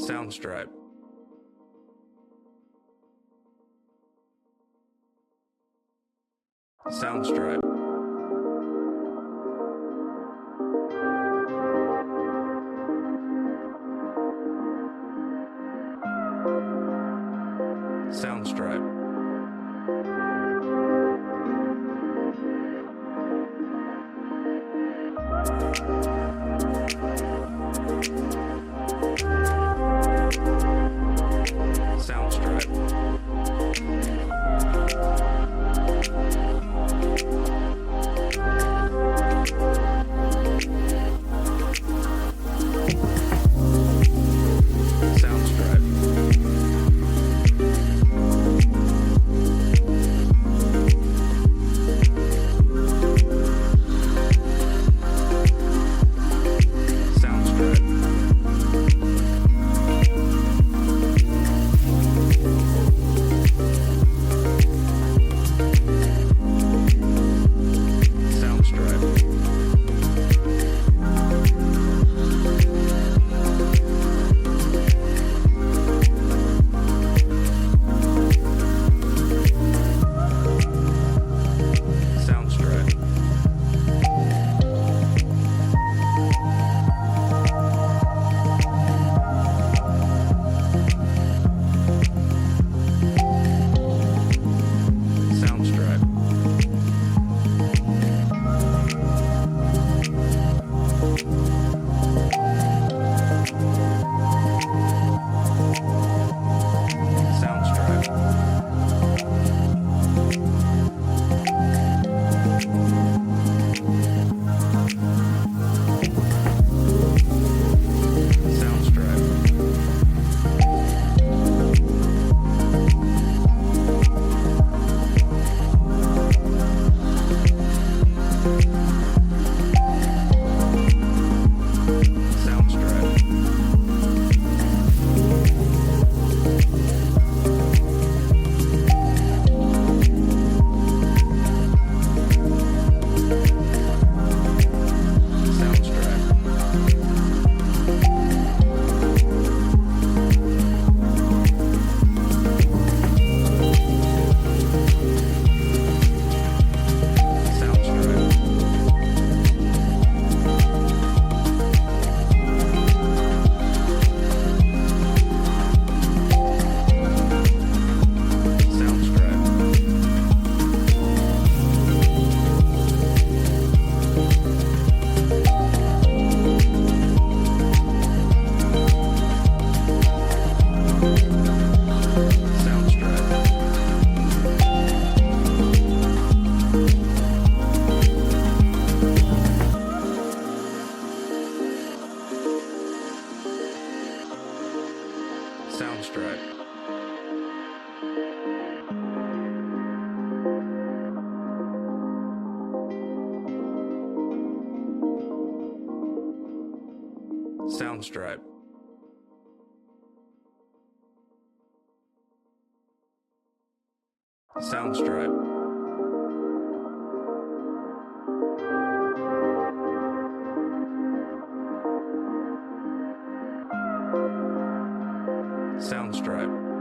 Soundstripe. Soundstripe. Soundstripe. Soundstripe. Soundstripe. Soundstripe. Soundstripe.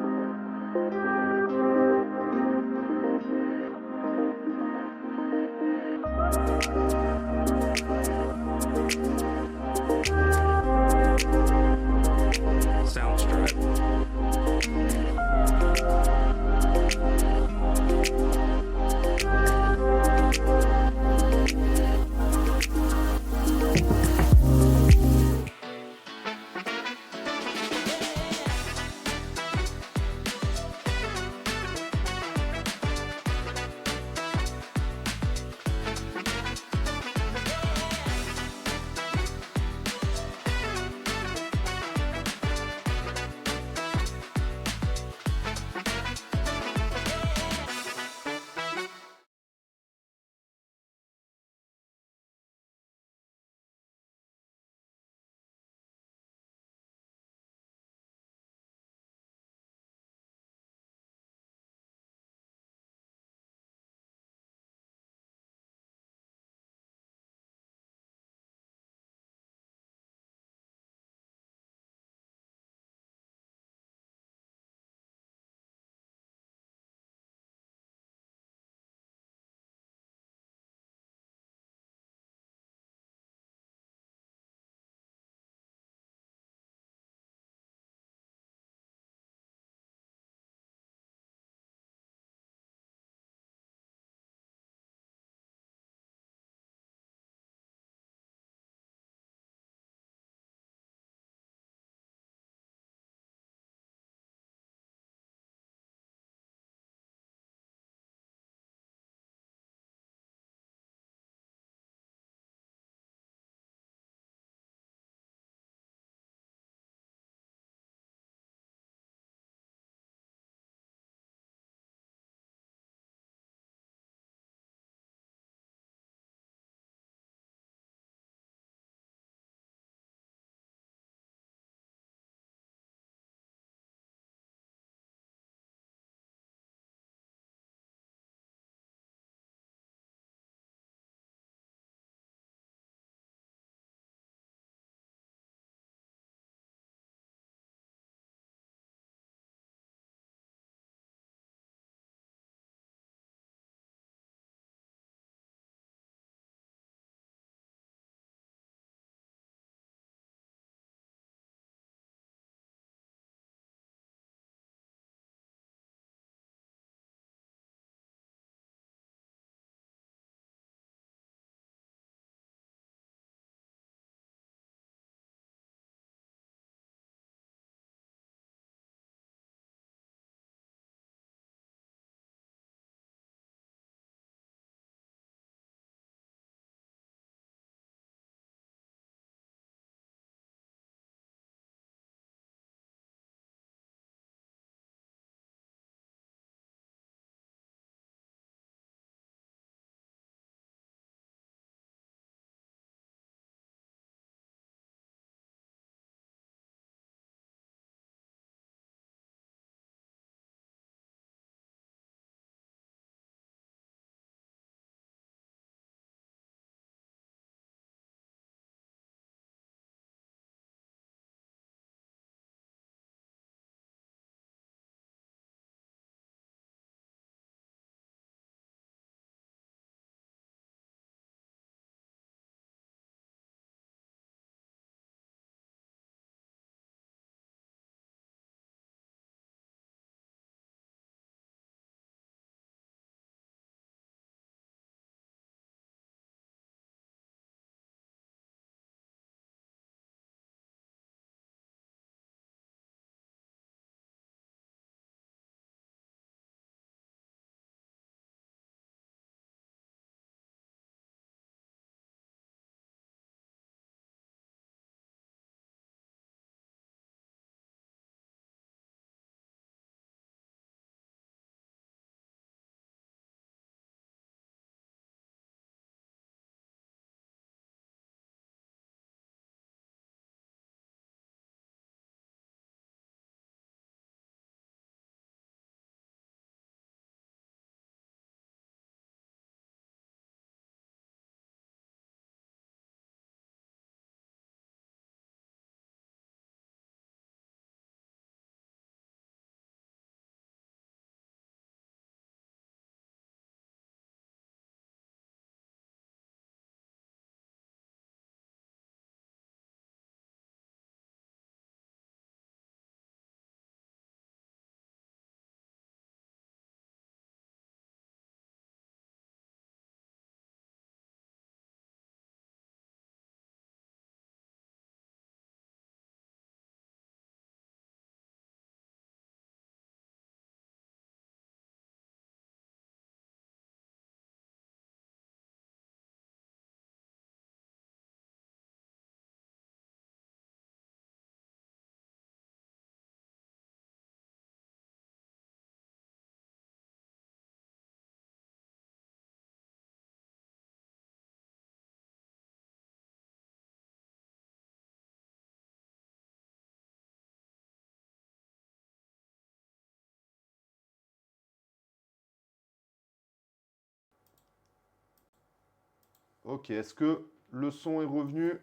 Ok, est-ce que le son est revenu?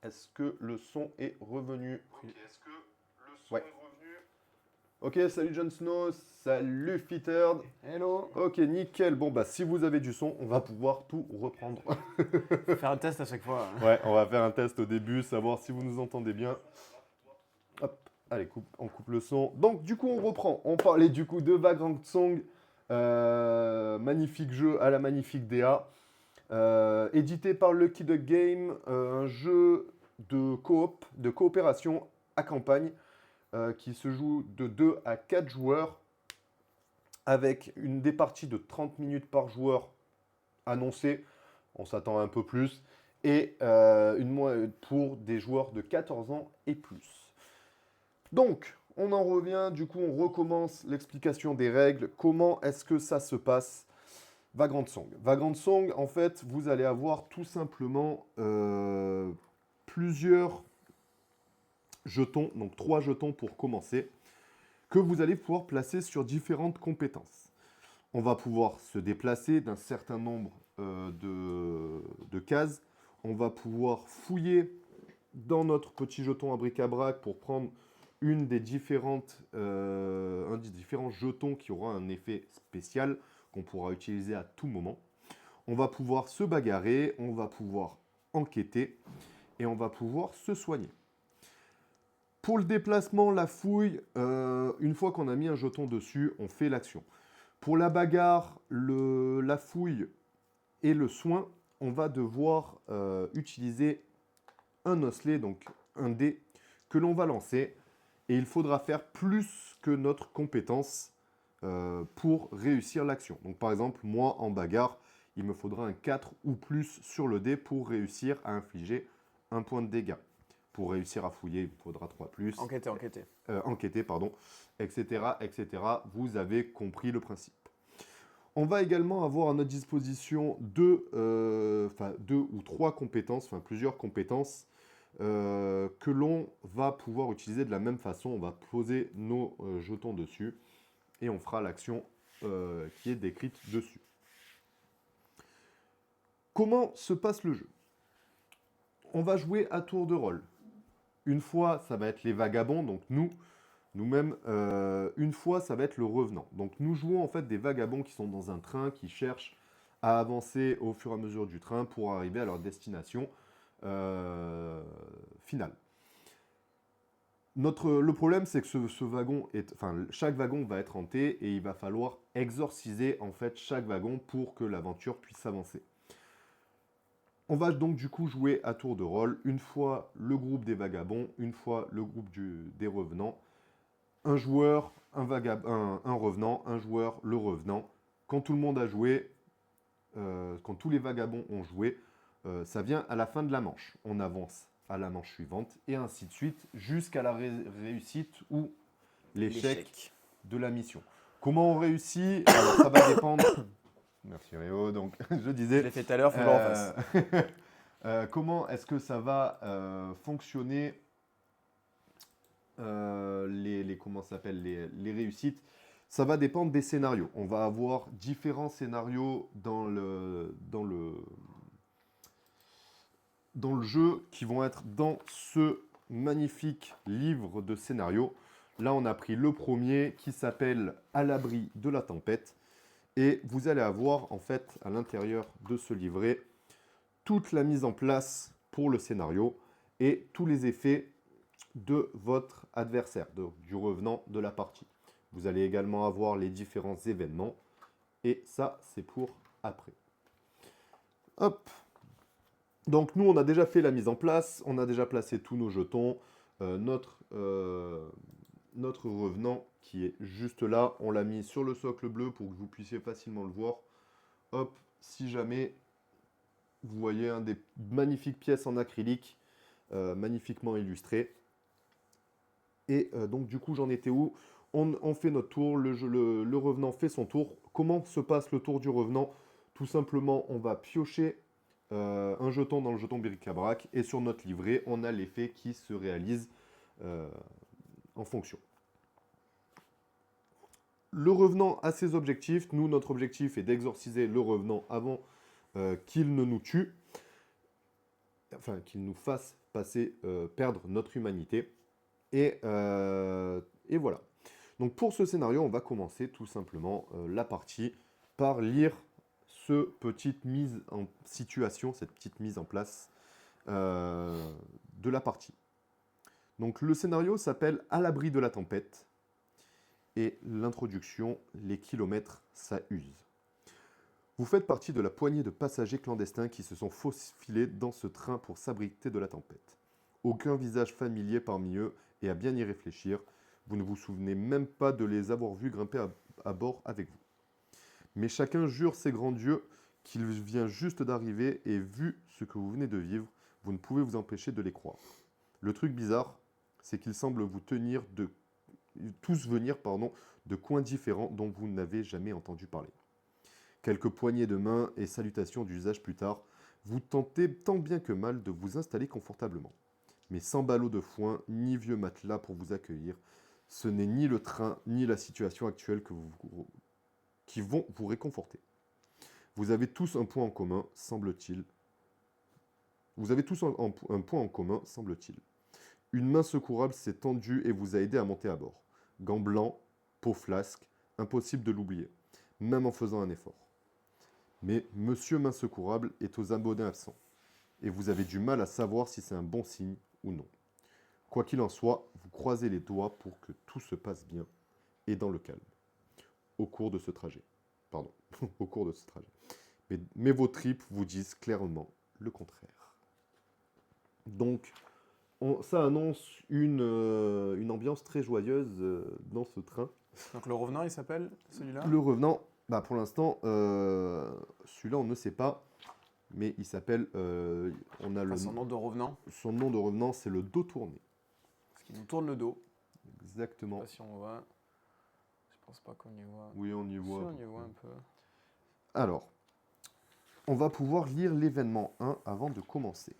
Est-ce que le son est revenu? Ok, est-ce que le son est revenu? Ok, salut Jon Snow, salut Fittered. Hello. Ok, nickel. Bon, bah, si vous avez du son, on va pouvoir tout reprendre. Faut faire un test à chaque fois. Ouais, on va faire un test au début, savoir si vous nous entendez bien. Hop, allez, on coupe le son. Donc, du coup, on reprend. On parlait du coup de Vagrant Song. Magnifique jeu à la magnifique DA. Édité par Lucky Duck Game. Un jeu de coop, de coopération à campagne qui se joue de 2 à 4 joueurs avec des parties de 30 minutes par joueur annoncées. On s'attend à un peu plus. Et pour des joueurs de 14 ans et plus. Donc, on en revient, du coup, on recommence l'explication des règles. Comment est-ce que ça se passe? Vagrant Song. Vagrant Song, en fait, vous allez avoir tout simplement plusieurs jetons, donc 3 jetons pour commencer, que vous allez pouvoir placer sur différentes compétences. On va pouvoir se déplacer d'un certain nombre de cases. On va pouvoir fouiller dans notre petit jeton à bric-à-brac pour prendre un des différents jetons qui aura un effet spécial qu'on pourra utiliser à tout moment. On va pouvoir se bagarrer, on va pouvoir enquêter et on va pouvoir se soigner. Pour le déplacement, la fouille, une fois qu'on a mis un jeton dessus, on fait l'action. Pour la bagarre, la fouille et le soin, on va devoir utiliser un osselet, donc un dé, que l'on va lancer. Et il faudra faire plus que notre compétence pour réussir l'action. Donc par exemple, moi en bagarre, il me faudra un 4 ou plus sur le dé pour réussir à infliger un point de dégâts. Pour réussir à fouiller, il me faudra 3 plus. Enquêter, pardon, etc., etc. Vous avez compris le principe. On va également avoir à notre disposition deux ou trois compétences, enfin plusieurs compétences que l'on va pouvoir utiliser de la même façon. On va poser nos jetons dessus et on fera l'action qui est décrite dessus. Comment se passe le jeu? On va jouer à tour de rôle. Une fois, ça va être les vagabonds, donc nous-mêmes. Une fois, ça va être le revenant. Donc nous jouons en fait des vagabonds qui sont dans un train, qui cherchent à avancer au fur et à mesure du train pour arriver à leur destination finale. Le problème, c'est que chaque wagon va être hanté et il va falloir exorciser en fait chaque wagon pour que l'aventure puisse avancer. On va donc du coup jouer à tour de rôle, une fois le groupe des vagabonds, une fois le groupe des revenants. Un joueur, un revenant, un joueur, le revenant. Quand tout le monde a joué, quand tous les vagabonds ont joué, ça vient à la fin de la manche. On avance à la manche suivante et ainsi de suite jusqu'à la réussite ou l'échec de la mission. Comment on réussit? Alors ça va dépendre. Merci Réo. Donc je disais. Je l'ai fait tout à l'heure, faut que je le refasse. Comment est-ce que ça va fonctionner les réussites? Ça va dépendre des scénarios. On va avoir différents scénarios dans le jeu qui vont être dans ce magnifique livre de scénarios. Là, on a pris le premier qui s'appelle À l'abri de la tempête. Et vous allez avoir en fait à l'intérieur de ce livret toute la mise en place pour le scénario et tous les effets de votre adversaire, du revenant de la partie. Vous allez également avoir les différents événements et ça, c'est pour après. Hop. Donc nous, on a déjà fait la mise en place, on a déjà placé tous nos jetons. Notre revenant qui est juste là, on l'a mis sur le socle bleu pour que vous puissiez facilement le voir. Hop, si jamais vous voyez des magnifiques pièces en acrylique, magnifiquement illustrées. Et donc du coup, j'en étais où? On fait notre tour, le revenant fait son tour. Comment se passe le tour du revenant? Tout simplement, on va piocher un jeton dans le jeton bric-à-brac et sur notre livret, on a l'effet qui se réalise en fonction. Le revenant a ses objectifs. Nous, notre objectif est d'exorciser le revenant avant qu'il ne nous tue, enfin qu'il nous fasse perdre notre humanité. Et voilà. Donc pour ce scénario, on va commencer tout simplement la partie par lire cette petite mise en situation, cette petite mise en place de la partie. Donc le scénario s'appelle « À l'abri de la tempête » et l'introduction « Les kilomètres, ça use ». Vous faites partie de la poignée de passagers clandestins qui se sont faufilés dans ce train pour s'abriter de la tempête. Aucun visage familier parmi eux, et à bien y réfléchir, vous ne vous souvenez même pas de les avoir vus grimper à bord avec vous. Mais chacun jure ses grands dieux qu'il vient juste d'arriver et vu ce que vous venez de vivre, vous ne pouvez vous empêcher de les croire. Le truc bizarre, c'est qu'ils semblent vous tous venir de coins différents dont vous n'avez jamais entendu parler. Quelques poignées de main et salutations d'usage plus tard, vous tentez tant bien que mal de vous installer confortablement. Mais sans ballot de foin, ni vieux matelas pour vous accueillir, ce n'est ni le train, ni la situation actuelle qui vont vous réconforter. Vous avez tous un point en commun, semble-t-il. Un point en commun, semble-t-il. Une main secourable s'est tendue et vous a aidé à monter à bord. Gants blancs, peau flasque, impossible de l'oublier, même en faisant un effort. Mais Monsieur Main secourable est aux abonnés absents, et vous avez du mal à savoir si c'est un bon signe ou non. Quoi qu'il en soit, vous croisez les doigts pour que tout se passe bien et dans le calme. Au cours de ce trajet. Pardon, au cours de ce trajet. Mais vos tripes vous disent clairement le contraire. Donc, ça annonce une ambiance très joyeuse dans ce train. Donc le revenant, il s'appelle celui-là? Le revenant, bah pour l'instant, celui-là on ne sait pas, mais il s'appelle, on a Son nom de revenant. son nom de revenant, c'est le dos tourné. Parce qu'il nous tourne le dos. Exactement. Je sais pas si on voit. Je pense pas qu'on y voit. Oui, on y Si, voit. on y voit un peu. Alors, on va pouvoir lire l'événement 1 avant de commencer.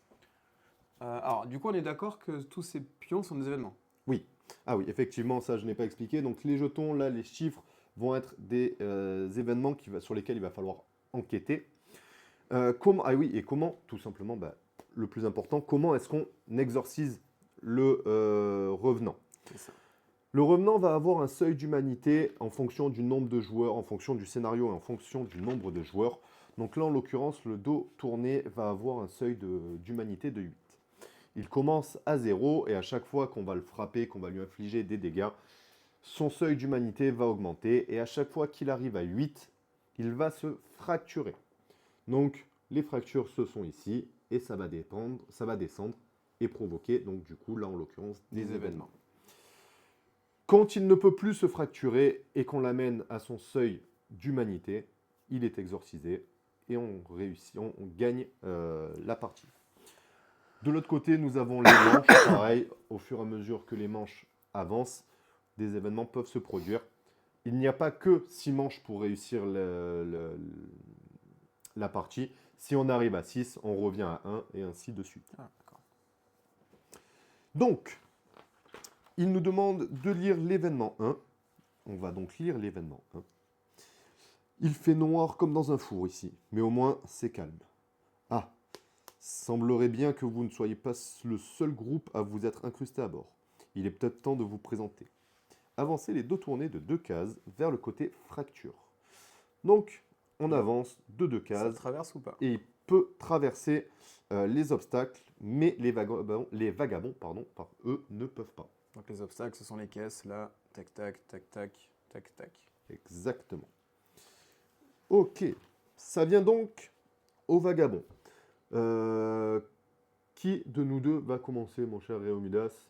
Alors, du coup, on est d'accord que tous ces pions sont des événements. Oui. Ah oui, effectivement, ça je n'ai pas expliqué. Donc les jetons, là, les chiffres vont être des événements sur lesquels il va falloir enquêter. Ah oui, et comment, tout simplement, le plus important, comment est-ce qu'on exorcise le revenant? C'est ça. Le revenant va avoir un seuil d'humanité en fonction du nombre de joueurs, en fonction du scénario et en fonction du nombre de joueurs. Donc là, en l'occurrence, le dos tourné va avoir un seuil d'humanité de 8. Il commence à 0 et à chaque fois qu'on va le frapper, qu'on va lui infliger des dégâts, son seuil d'humanité va augmenter et à chaque fois qu'il arrive à 8, il va se fracturer. Donc les fractures se sont ici et ça va descendre et provoquer, donc du coup là en l'occurrence, des événements. Quand il ne peut plus se fracturer et qu'on l'amène à son seuil d'humanité, il est exorcisé et on gagne la partie. De l'autre côté, nous avons les manches. Pareil, au fur et à mesure que les manches avancent, des événements peuvent se produire. Il n'y a pas que 6 manches pour réussir la partie. Si on arrive à 6, on revient à 1 et ainsi de suite. Ah, d'accord. Donc, il nous demande de lire l'événement 1. On va donc lire l'événement 1. Il fait noir comme dans un four ici, mais au moins c'est calme. Ah, semblerait bien que vous ne soyez pas le seul groupe à vous être incrusté à bord. Il est peut-être temps de vous présenter. Avancez les dos tournés de 2 cases vers le côté fracture. Donc, on avance de 2 cases. Ça traverse ou pas? Et il peut traverser les obstacles, mais les vagabonds, par eux, ne peuvent pas. Donc les obstacles, ce sont les caisses, là. Tac, tac, tac, tac, tac, tac. Exactement. Ok, ça vient donc au vagabond. Qui de nous deux va commencer, mon cher Réomidas?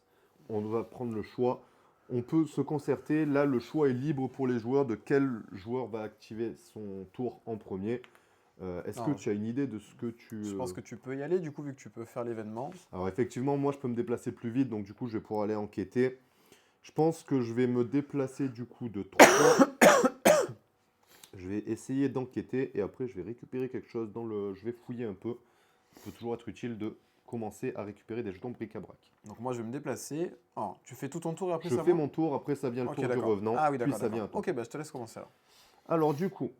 On va prendre le choix. On peut se concerter. Là, le choix est libre pour les joueurs de quel joueur va activer son tour en premier. Est-ce que tu as une idée de ce que tu... Je pense que tu peux y aller, du coup, vu que tu peux faire l'événement. Alors effectivement, moi, je peux me déplacer plus vite, donc du coup, je vais pouvoir aller enquêter. Je pense que je vais me déplacer du coup de 3. Je vais essayer d'enquêter et après, je vais récupérer quelque chose dans le... Je vais fouiller un peu. Ça peut toujours être utile de commencer à récupérer des jetons bric-à-brac. Donc moi, je vais me déplacer. Oh, tu fais tout ton tour et après Je ça fais va? mon tour, après ça vient le Ok, tour du d'accord. revenant, Ah oui, puis d'accord. ça vient à toi. Ok, bah, je te laisse commencer alors. Alors du coup,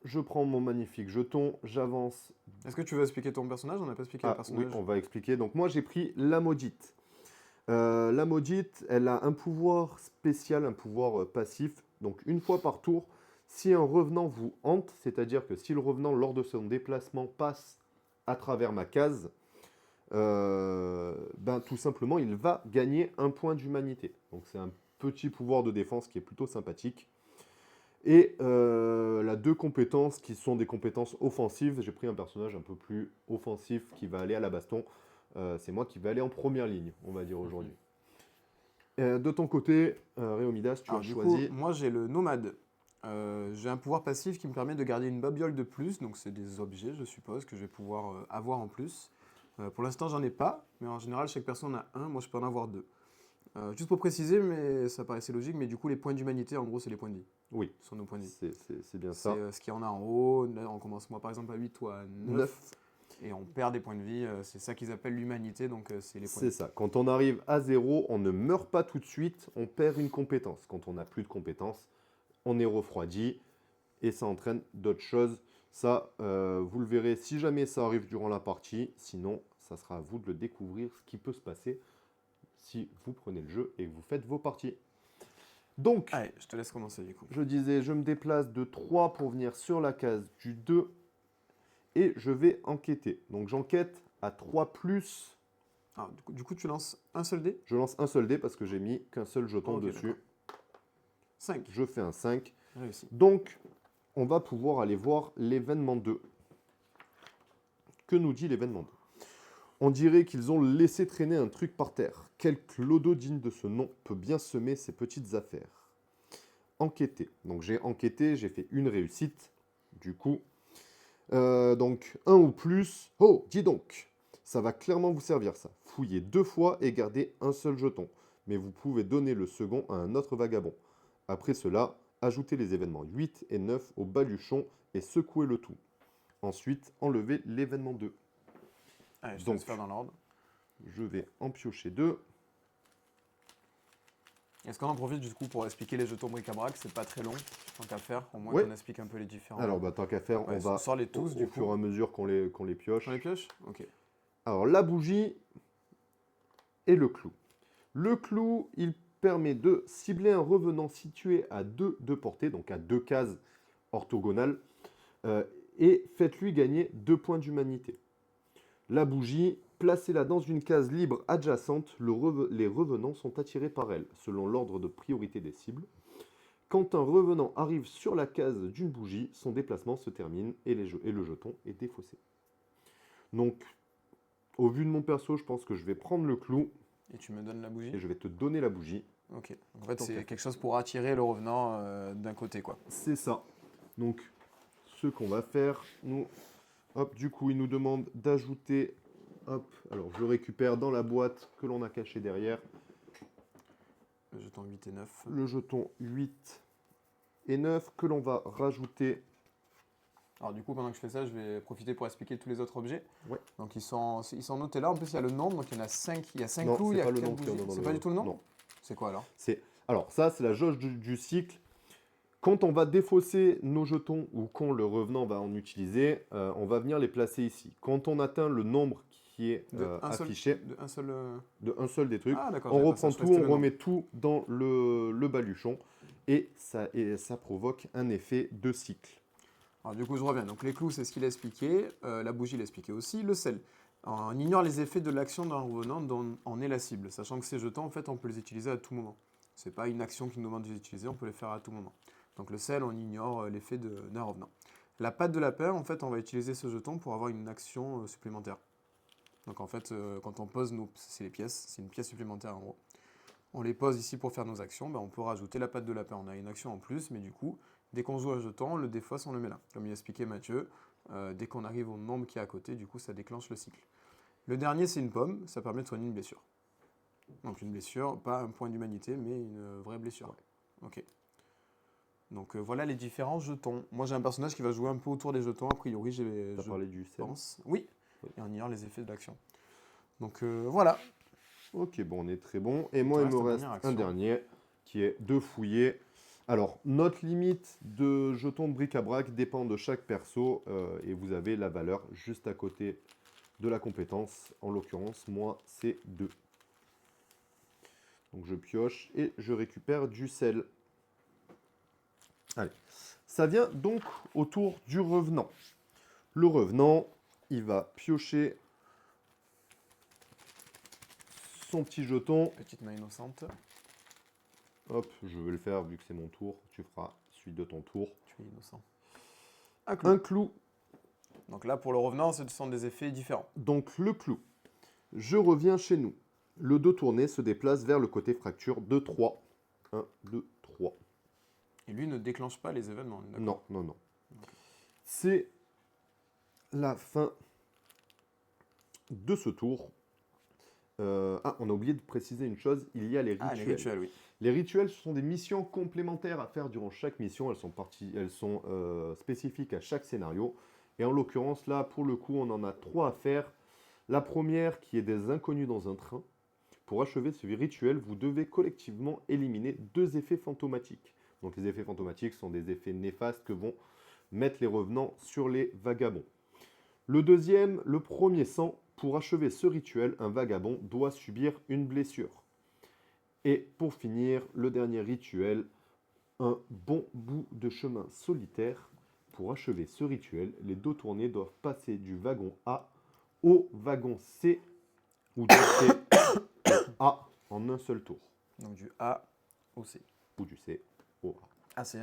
je prends mon magnifique jeton, j'avance. Est-ce que tu veux expliquer ton personnage? On n'a pas expliqué le Ah oui, personnage. on va expliquer. Donc moi j'ai pris la maudite. La maudite, elle a un pouvoir spécial, un pouvoir passif. Donc une fois par tour, si un revenant vous hante, c'est-à-dire que si le revenant lors de son déplacement passe à travers ma case, ben, tout simplement il va gagner un point d'humanité. Donc c'est un petit pouvoir de défense qui est plutôt sympathique. Et la deux compétences qui sont des compétences offensives. J'ai pris un personnage un peu plus offensif qui va aller à la baston. C'est moi qui vais aller en première ligne, on va dire aujourd'hui. De ton côté, Réomidas, tu Alors, as du choisi. coup, moi j'ai le nomade. J'ai un pouvoir passif qui me permet de garder une babiole de plus, donc c'est des objets, je suppose, que je vais pouvoir avoir en plus. Pour l'instant, j'en ai pas, mais en général, chaque personne en a un, moi je peux en avoir deux. Juste pour préciser, mais ça paraissait logique, mais du coup, les points d'humanité, en gros, c'est les points de vie. Oui, Ce sont nos points de vie. c'est bien C'est ça. ce qu'il y en a en haut. Là, on commence, moi par exemple, à 8, toi à 9. 9, Et on perd des points de vie. C'est ça qu'ils appellent l'humanité, donc c'est les points c'est de vie. ça. Quand on arrive à 0, on ne meurt pas tout de suite, on perd une compétence. Quand on n'a plus de compétence, on est refroidi et ça entraîne d'autres choses. Ça, vous le verrez si jamais ça arrive durant la partie. Sinon, ça sera à vous de le découvrir, ce qui peut se passer si vous prenez le jeu et que vous faites vos parties. Donc, Allez, je te laisse commencer du coup. je disais, je me déplace de 3 pour venir sur la case du 2 et je vais enquêter. Donc j'enquête à 3 plus. Alors, du coup, tu lances un seul dé. Je lance un seul dé parce que j'ai mis qu'un seul jeton Ok, dessus. d'accord. 5. Je fais un 5. Réussi. Donc, on va pouvoir aller voir l'événement 2. Que nous dit l'événement 2? On dirait qu'ils ont laissé traîner un truc par terre. Quel clodo digne de ce nom peut bien semer ces petites affaires? Enquêter. Donc j'ai enquêté, j'ai fait une réussite. Du coup, donc un ou plus. Oh, dis donc, ça va clairement vous servir ça. Fouillez 2 fois et gardez un seul jeton. Mais vous pouvez donner le second à un autre vagabond. Après cela, ajoutez les événements 8 et 9 au baluchon et secouez le tout. Ensuite, enlevez l'événement 2. Allez, je te Donc, laisse faire dans l'ordre. Je vais en piocher 2. Est-ce qu'on en profite du coup pour expliquer les jetons bric-à-brac? C'est pas très long, tant qu'à faire. Au moins Ouais. qu'on explique un peu les différents. Alors, bah, tant qu'à faire, Ouais, on va sors les tous au du coup. fur et à mesure qu'on les pioche. Sur les pioches. Ok. Alors, la bougie et le clou. Le clou, il permet de cibler un revenant situé à 2 de portée, donc à 2 cases orthogonales, et faites-lui gagner 2 points d'humanité. La bougie, placez-la dans une case libre adjacente, les revenants sont attirés par elle, selon l'ordre de priorité des cibles. Quand un revenant arrive sur la case d'une bougie, son déplacement se termine et le jeton est défaussé. Donc, au vu de mon perso, je pense que je vais prendre le clou Et tu me donnes la bougie. et je vais te donner la bougie. Ok. Donc, en fait, Tant qu'à c'est faire. quelque chose pour attirer le revenant d'un côté, quoi. C'est ça. Donc, ce qu'on va faire, nous, hop, du coup, il nous demande d'ajouter, hop, alors je le récupère dans la boîte que l'on a cachée derrière, Le jeton 8 et 9. le jeton 8 et 9 que l'on va rajouter. Alors du coup, pendant que je fais ça, je vais profiter pour expliquer tous les autres objets. Ouais. Donc ils sont notés là. En plus, il y a le nombre. Donc il y en a 5. Il y a 5 Non, clous, il c'est y a pas le 4 nom qu'il y en a bougies. dans C'est le- pas du tout le nom? Non. C'est quoi alors? Alors ça, c'est la jauge du cycle. Quand on va défausser nos jetons ou quand le revenant va en utiliser, on va venir les placer ici. Quand on atteint le nombre qui est affiché, De un seul. de un seul des trucs, Ah d'accord. on j'avais pas reprend ça, je tout, restais on le nom. remet tout dans le baluchon et ça provoque un effet de cycle. Alors du coup, je reviens. Donc les clous, c'est ce qu'il a expliqué. La bougie, il a expliqué aussi. Le sel. Alors, on ignore les effets de l'action d'un revenant dont on est la cible, sachant que ces jetons, en fait, on peut les utiliser à tout moment. C'est pas une action qui nous demande de les utiliser, on peut les faire à tout moment. Donc le sel, on ignore l'effet d'un revenant. La patte de lapin, en fait, on va utiliser ce jeton pour avoir une action supplémentaire. Donc en fait, quand on pose c'est les pièces, c'est une pièce supplémentaire en gros. On les pose ici pour faire nos actions, ben, on peut rajouter la patte de lapin. On a une action en plus, mais du coup, dès qu'on joue un jeton, on le défausse, on le met là. Comme il expliquait Mathieu, dès qu'on arrive au nombre qui est à côté, du coup, ça déclenche le cycle. Le dernier, c'est une pomme, ça permet de soigner une blessure. Donc une blessure, pas un point d'humanité, mais une vraie blessure. Ok. Donc voilà les différents jetons. Moi j'ai un personnage qui va jouer un peu autour des jetons, a priori Tu as je parlé du sel. pense. Oui. Oui. Et on ignore les effets de l'action. Donc voilà. Ok, bon, on est très bon. Et moi, Il il te me reste reste une dernière un action. dernier qui est de fouiller. Alors, notre limite de jetons de bric-à-brac dépend de chaque perso et vous avez la valeur juste à côté de la compétence. En l'occurrence, moi, c'est 2. Donc, je pioche et je récupère du sel. Allez, ça vient donc au tour du revenant. Le revenant, il va piocher son petit jeton. Petite main innocente. Hop, je vais le faire vu que c'est mon tour. Tu feras celui de ton tour. Tu es innocent. Un clou. Un clou. Donc là, pour le revenant, ce sont des effets différents. Donc le clou. Je reviens chez nous. Le 2 tourné se déplace vers le côté fracture de 3. 1, 2, 3. Et lui ne déclenche pas les événements. on est d'accord? Non, non, non. C'est la fin de ce tour. On a oublié de préciser une chose. Il y a les rituels. Ah, les rituels, oui. Les rituels, ce sont des missions complémentaires à faire durant chaque mission. Elles sont spécifiques à chaque scénario. Et en l'occurrence, là, pour le coup, on en a 3 à faire. La première, qui est des inconnus dans un train. Pour achever ce rituel, vous devez collectivement éliminer 2 effets fantomatiques. Donc les effets fantomatiques sont des effets néfastes que vont mettre les revenants sur les vagabonds. Le deuxième, le premier sang. Pour achever ce rituel, un vagabond doit subir une blessure. Et pour finir, le dernier rituel, un bon bout de chemin solitaire. Pour achever ce rituel, les 2 tournées doivent passer du wagon A au wagon C, ou du C au A en un seul tour. Donc du A au C. Ou du C au A. Ah, c'est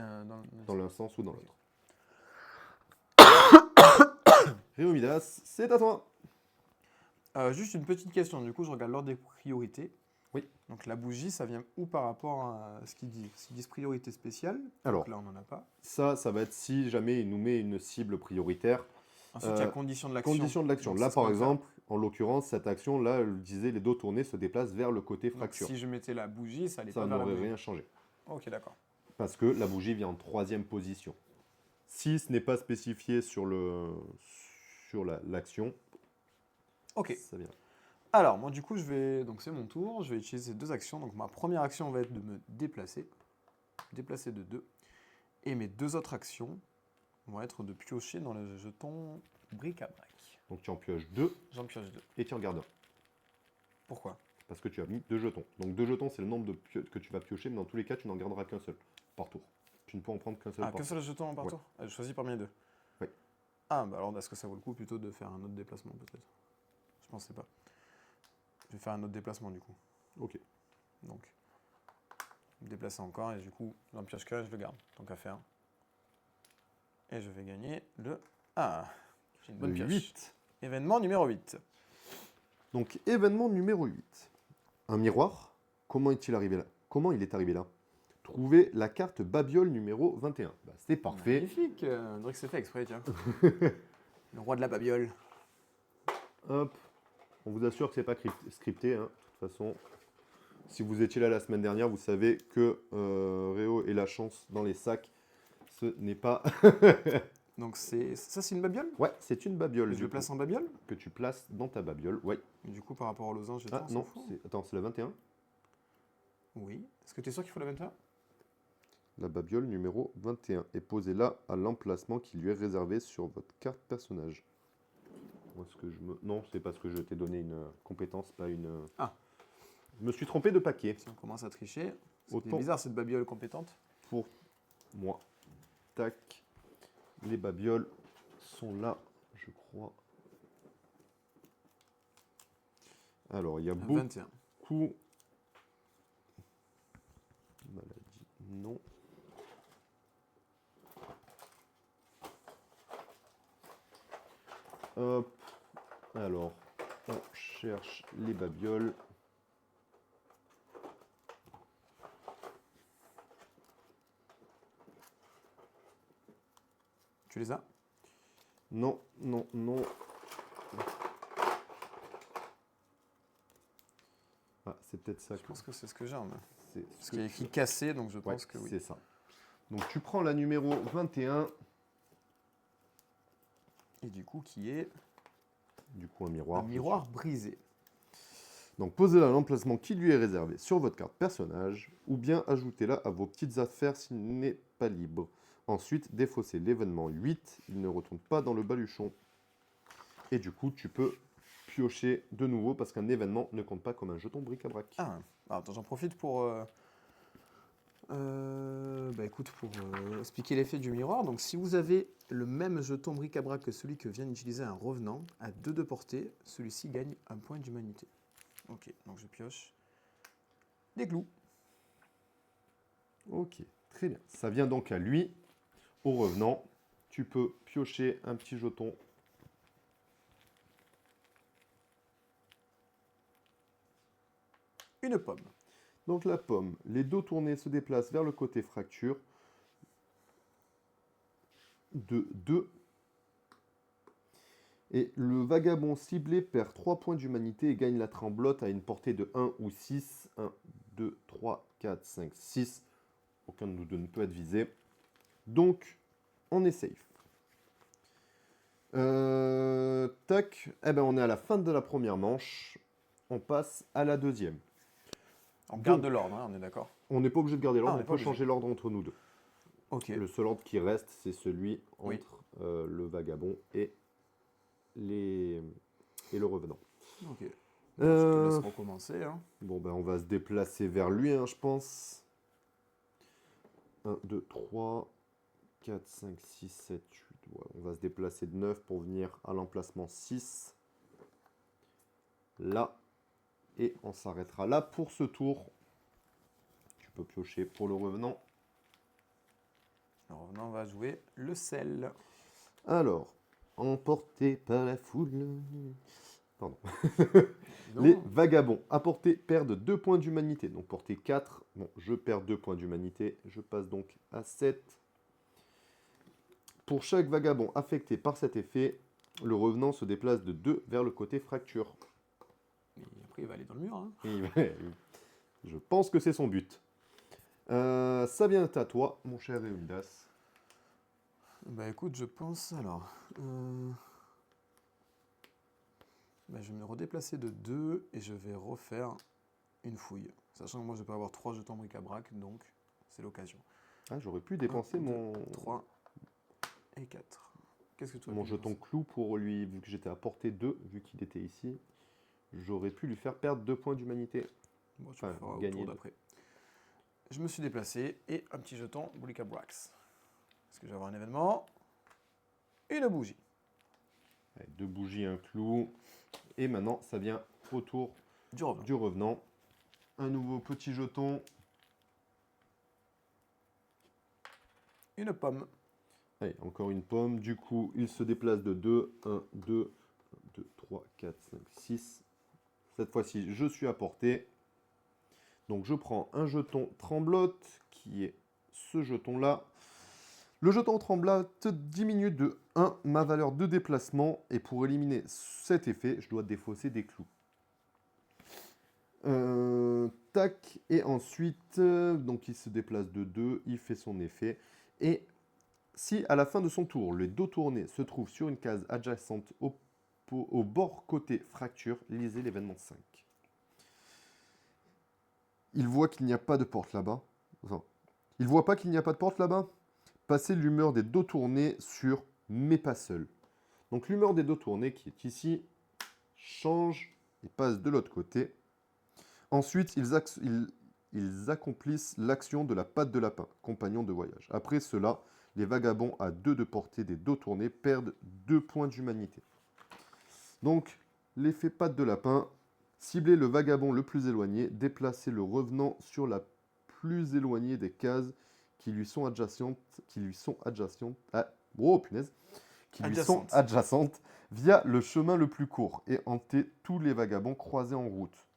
Dans l'un sens ou dans l'autre. Réomidas, c'est à toi. Juste une petite question. Du coup, je regarde l'ordre des priorités. Oui. Donc la bougie, ça vient où par rapport à ce qu'ils disent? S'ils disent priorité spéciale, Alors, donc là, on n'en a pas. ça va être si jamais il nous met une cible prioritaire. Ensuite, il y a condition de l'action. Condition de l'action. Donc, Là, c'est ce par qu'on va faire. exemple, en l'occurrence, cette action, là, elle disait les 2 tournées se déplacent vers le côté Donc, fracture. si je mettais la bougie, ça allait Ça pas vers la n'aurait bougie. rien changé. Ok, d'accord. Parce que la bougie vient en 3e position. Si ce n'est pas spécifié sur l'action, Ok. ça vient. Alors, moi, du coup, donc c'est mon tour. Je vais utiliser 2 actions. Donc, ma première action va être de me déplacer. Déplacer de 2. Et mes 2 autres actions vont être de piocher dans le jeton bric-à-brac. Donc tu en pioches 2 J'en pioche 2. et tu en gardes 1. Pourquoi? Parce que tu as mis 2 jetons. Donc 2 jetons, c'est le nombre que tu vas piocher, mais dans tous les cas, tu n'en garderas qu'un seul par tour. Tu ne peux en prendre qu'un seul Ah, par qu'un tour. seul jeton par Ouais. tour? Je choisis parmi les 2. Oui. Ah, bah alors, est-ce que ça vaut le coup plutôt de faire un autre déplacement, peut-être? Je pensais pas. Je vais faire un autre déplacement, du coup. Ok. Donc, me déplacer encore, et du coup, j'en pioche qu'un et je le garde. Tant qu'à faire. Et je vais gagner le... Ah, j'ai une bonne Le pioche. 8. Événement numéro 8. Donc événement numéro 8. Un miroir. Comment est-il arrivé là? Comment il est arrivé là? Trouver la carte Babiole numéro 21. Bah, c'est parfait. Magnifique. On dirait que c'est fait exprès, tiens. Le roi de la babiole. Hop. On vous assure que c'est pas scripté. Hein. De toute façon, si vous étiez là la semaine dernière, vous savez que Réo et la chance dans les sacs, ce n'est pas... Donc, ça, c'est une babiole? Ouais, c'est une babiole. Je du le coup, place en babiole? que tu places dans ta babiole. Ouais. Et du coup, par rapport au losange, Ah non, attends, c'est la 21. Oui. Est-ce que tu es sûr qu'il faut la 21? La babiole numéro 21 est posée là à l'emplacement qui lui est réservé sur votre carte personnage. Est-ce que Non, c'est parce que je t'ai donné une compétence, pas une... Ah. Je me suis trompé de paquet. Si on commence à tricher. C'est Autant bizarre, cette babiole compétente. pour moi. Tac. Les babioles sont là, je crois. Alors, il y a 21. beaucoup... Maladie, non. Hop. Alors, on cherche les babioles. Tu les as? Non, non, non. Ah, c'est peut-être ça. Je pense que c'est ce que j'ai. C'est Parce qu'il y a écrit cassé, donc je Ouais, pense que oui. c'est ça. Donc tu prends la numéro 21. Et du coup, qui est Du coup, un miroir. un miroir brisé. Donc posez-la à l'emplacement qui lui est réservé sur votre carte personnage, ou bien ajoutez-la à vos petites affaires s'il n'est pas libre. Ensuite, défaussez l'événement 8, il ne retourne pas dans le baluchon. Et du coup, tu peux piocher de nouveau, parce qu'un événement ne compte pas comme un jeton bric-à-brac. Ah, attends, j'en profite pour... écoute, pour expliquer l'effet du miroir. Donc, si vous avez le même jeton bric-à-brac que celui que vient d'utiliser un revenant, à 2 de portée, celui-ci gagne un point d'humanité. Ok, donc je pioche des clous. Ok, très bien. Ça vient donc à lui, au revenant. Tu peux piocher un petit jeton. Une pomme. Donc la pomme, les dos tournés se déplacent vers le côté fracture. De 2. Et le vagabond ciblé perd 3 points d'humanité et gagne la tremblote à une portée de 1 ou 6. 1, 2, 3, 4, 5, 6. Aucun de nous deux ne peut être visé. Donc, on est safe. Tac. Eh ben, on est à la fin de la première manche. On passe à la deuxième. On garde Donc, de l'ordre, hein, on est d'accord. On n'est pas obligé de garder l'ordre, on n'est on pas peut obligé. changer l'ordre entre nous deux. Ok. Le seul ordre qui reste, c'est celui Oui. entre le vagabond et le revenant. Ok. Je te laisse Euh, recommencer. Hein. Bon, ben, on va se déplacer vers lui, hein, je pense. 1, 2, 3, 4, 5, 6, 7, 8. Ouais, on va se déplacer de 9 pour venir à l'emplacement 6. Là. Et on s'arrêtera là pour ce tour. Tu peux piocher pour le revenant. Le revenant va jouer le sel. Alors, emporté par la foule. Pardon. Non. Les vagabonds apportés perdent 2 points d'humanité. Donc portée 4. Bon, je perds 2 points d'humanité. Je passe donc à 7. Pour chaque vagabond affecté par cet effet, le revenant se déplace de 2 vers le côté fracture. Et après, il va aller dans le mur. Hein. Je pense que c'est son but. Ça vient à toi, mon cher Eundas. Bah écoute, je pense alors. Je vais me redéplacer de 2 et je vais refaire une fouille. Sachant que moi je peux avoir 3 jetons bric-à-brac, donc c'est l'occasion. Ah, j'aurais pu dépenser 3 et 4. Qu'est-ce que tu as mon pu jeton dépenser clou pour lui, vu que j'étais à portée 2, vu qu'il était ici. J'aurais pu lui faire perdre 2 points d'humanité. Bon, tu Enfin, feras au gagner tour deux. d'après. Je me suis déplacé et un petit jeton bric-à-brac. Est-ce que je vais avoir un événement? Une bougie. Allez, 2 bougies, un clou. Et maintenant, ça vient au tour Du revenant. du revenant. Un nouveau petit jeton. Une pomme. Allez, encore une pomme. Du coup, il se déplace de 2. 1, 2, 2, 3, 4, 5, 6. Cette fois-ci, je suis à portée. Donc, je prends un jeton tremblote, qui est ce jeton-là. Le jeton tremblote diminue de 1 ma valeur de déplacement. Et pour éliminer cet effet, je dois défausser des clous. Tac. Et ensuite, donc il se déplace de 2. Il fait son effet. Et si à la fin de son tour, les dos tournés se trouvent sur une case adjacente au bord côté fracture, lisez l'événement 5. Il voit qu'il n'y a pas de porte là-bas. Enfin, il voit pas qu'il n'y a pas de porte là-bas. Passez l'humeur des dos tournés sur mais pas seul. Donc l'humeur des dos tournés qui est ici change et passe de l'autre côté. Ensuite, ils accomplissent l'action de la patte de lapin, compagnon de voyage. Après cela, les vagabonds à 2 de portée des dos tournés perdent 2 points d'humanité. Donc, l'effet patte de lapin, ciblez le vagabond le plus éloigné, déplacez le revenant sur la plus éloignée des cases qui lui sont adjacentes, via le chemin le plus court et hantez tous les vagabonds croisés en route.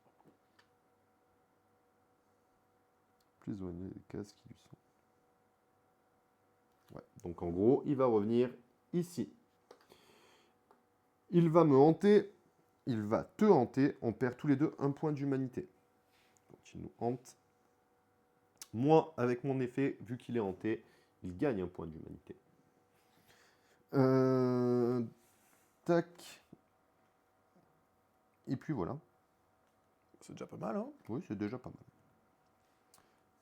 Plus éloigné des cases qui lui sont. Ouais. Donc en gros, il va revenir ici. Il va me hanter, il va te hanter, on perd tous les deux 1 point d'humanité. Quand il nous hante, moi, avec mon effet, vu qu'il est hanté, il gagne 1 point d'humanité. Tac. Et puis voilà. C'est déjà pas mal, hein? Oui, c'est déjà pas mal.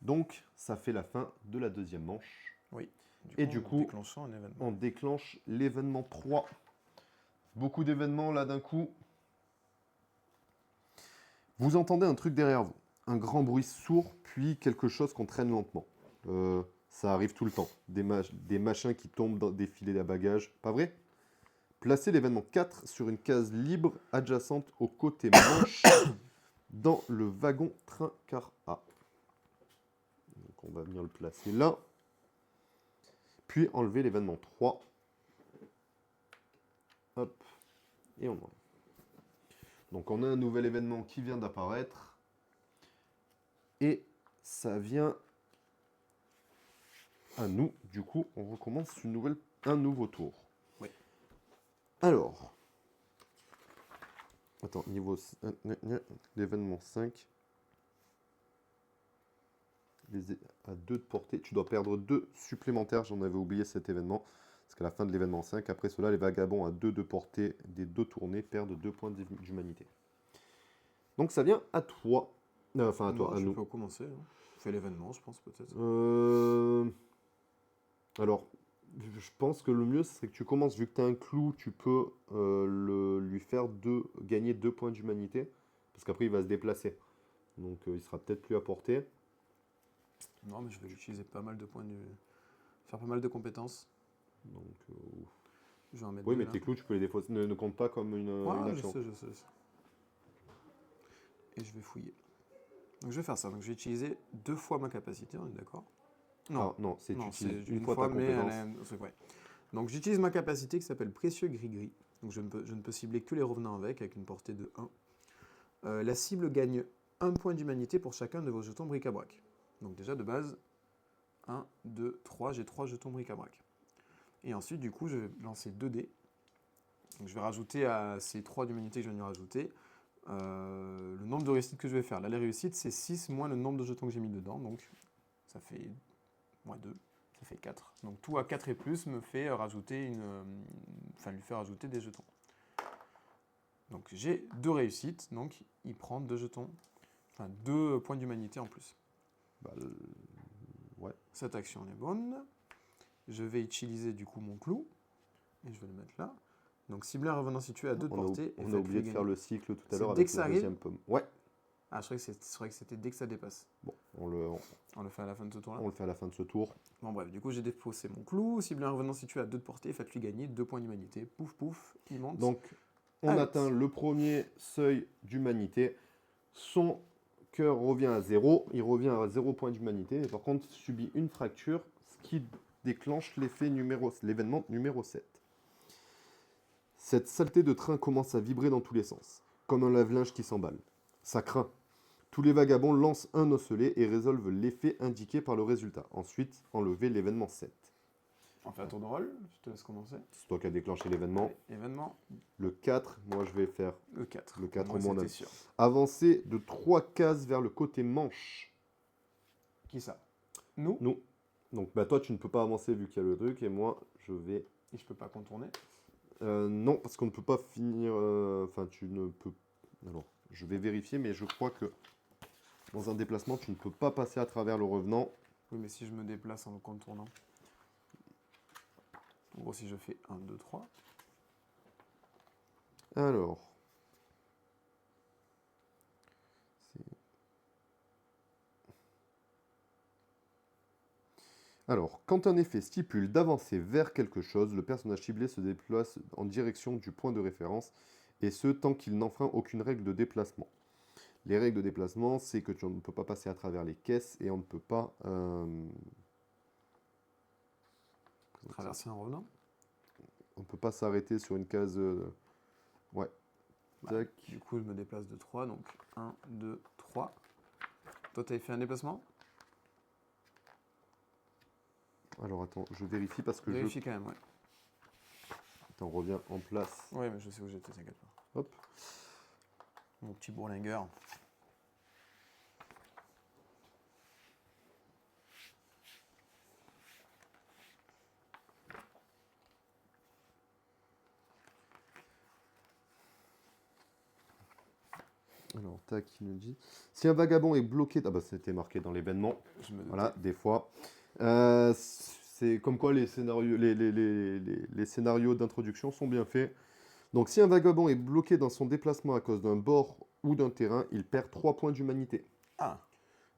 Donc, ça fait la fin de la deuxième manche. Oui. Et du coup, déclenchant un événement. on déclenche l'événement 3. Beaucoup d'événements là d'un coup. Vous entendez un truc derrière vous. Un grand bruit sourd, puis quelque chose qu'on traîne lentement. Ça arrive tout le temps. Des machins qui tombent dans des filets à bagages. Pas vrai? Placez l'événement 4 sur une case libre adjacente au côté manche dans le wagon train car A. Donc on va venir le placer là. Puis enlever l'événement 3. Hop. Et on enlève. Donc on a un nouvel événement qui vient d'apparaître. Et ça vient à nous. Du coup, on recommence un nouveau tour. Oui. Alors. Attends, l'événement 5. À 2 de portée. Tu dois perdre 2 supplémentaires. J'en avais oublié cet événement. Parce qu'à la fin de l'événement 5, après cela, les vagabonds à 2 de portée des 2 tournées perdent 2 points d'humanité. Donc ça vient à toi. Enfin, à toi, Non, à je nous. peux commencer. Hein. Fais l'événement, je pense, peut-être. Alors, je pense que le mieux, c'est que tu commences, vu que tu as un clou, tu peux lui faire gagner 2 points d'humanité. Parce qu'après, il va se déplacer. Donc, il sera peut-être plus à portée. Non, mais je vais utiliser pas mal de points faire pas mal de compétences. Donc, Je vais en mettre oui, deux, mais là. tes clous, tu peux les défausser. Ne compte pas comme une Ouais, action. je sais. Et je vais fouiller. Donc je vais faire ça. Donc je vais utiliser 2 fois ma capacité, on est d'accord? Non, c'est Non, tu utilises c'est une fois ta mais compétence. ouais. Donc j'utilise ma capacité qui s'appelle Précieux Gris-Gris. Donc je ne peux cibler que les revenants avec une portée de 1. La cible gagne 1 point d'humanité pour chacun de vos jetons bric-à-brac. Donc déjà de base, 1, 2, 3, j'ai 3 jetons bric-à-brac. Et ensuite, du coup, je vais lancer 2 dés. Donc je vais rajouter à ces 3 d'humanité que je viens de rajouter le nombre de réussites que je vais faire. Là, les réussites, c'est 6 moins le nombre de jetons que j'ai mis dedans. Donc ça fait moins 2, ça fait 4. Donc tout à 4 et plus me fait rajouter lui fait rajouter des jetons. Donc j'ai 2 réussites, donc il prend 2 jetons, 2 points d'humanité en plus. Bah, ouais. Cette action est bonne. Je vais utiliser du coup mon clou, et je vais le mettre là. Donc cibler un revenant situé à 2 de portée. On a oublié de faire le cycle tout à l'heure dès avec que ça la arrive deuxième pomme. Ouais. Ah, je croyais que c'était dès que ça dépasse. Bon, on le fait à la fin de ce tour-là. fait à la fin de ce tour. Bon bref, du coup j'ai défaussé mon clou, ciblé un revenant situé à 2 de portée, faites-lui gagner 2 points d'humanité. Pouf pouf, il monte. Donc, on atteint le premier seuil d'humanité. Son cœur revient à 0. Il revient à 0 points d'humanité. Et par contre, subit une fracture, ce qui déclenche l'événement numéro 7. Cette saleté de train commence à vibrer dans tous les sens, comme un lave-linge qui s'emballe. Ça craint. Tous les vagabonds lancent un osselet et résolvent l'effet indiqué par le résultat. Ensuite, enlever l'événement 7. On fait un tour de rôle, je te laisse commencer. C'est toi qui as déclenché l'événement. Événement. Le 4, moi je vais faire Le 4. le 4 Moi, au moins. c'était sûr. Avancer de 3 cases vers le côté manche. Qui ça? Nous? Nous. Donc bah toi tu ne peux pas avancer vu qu'il y a le truc et moi je vais... Et je peux pas contourner? non, parce qu'on ne peut pas finir... Enfin tu ne peux... Alors, je vais vérifier mais je crois que dans un déplacement tu ne peux pas passer à travers le revenant. Oui, mais si je me déplace en le contournant. En gros, si je fais 1, 2, 3. Alors... Alors, quand un effet stipule d'avancer vers quelque chose, le personnage ciblé se déplace en direction du point de référence, et ce, tant qu'il n'enfreint aucune règle de déplacement. Les règles de déplacement, c'est que tu ne peux pas passer à travers les caisses, et on ne peut pas... Traverser un revenant? On ne peut pas s'arrêter sur une case... Ouais. Tac. Du coup, je me déplace de 3, donc 1, 2, 3. Toi, tu avais fait un déplacement? Alors attends, je vérifie parce que Vérifie quand même, ouais. Attends, reviens en place. Ouais, mais je sais où j'étais, t'inquiète pas. Hop. Mon petit bourlingueur. Alors, tac, il nous dit. Si un vagabond est bloqué. Ah, bah, c'était marqué dans l'événement. Je me doutais. Voilà, des fois. C'est comme quoi les scénarios, les scénarios d'introduction sont bien faits. Donc, si un vagabond est bloqué dans son déplacement à cause d'un bord ou d'un terrain, il perd 3 points d'humanité. Ah,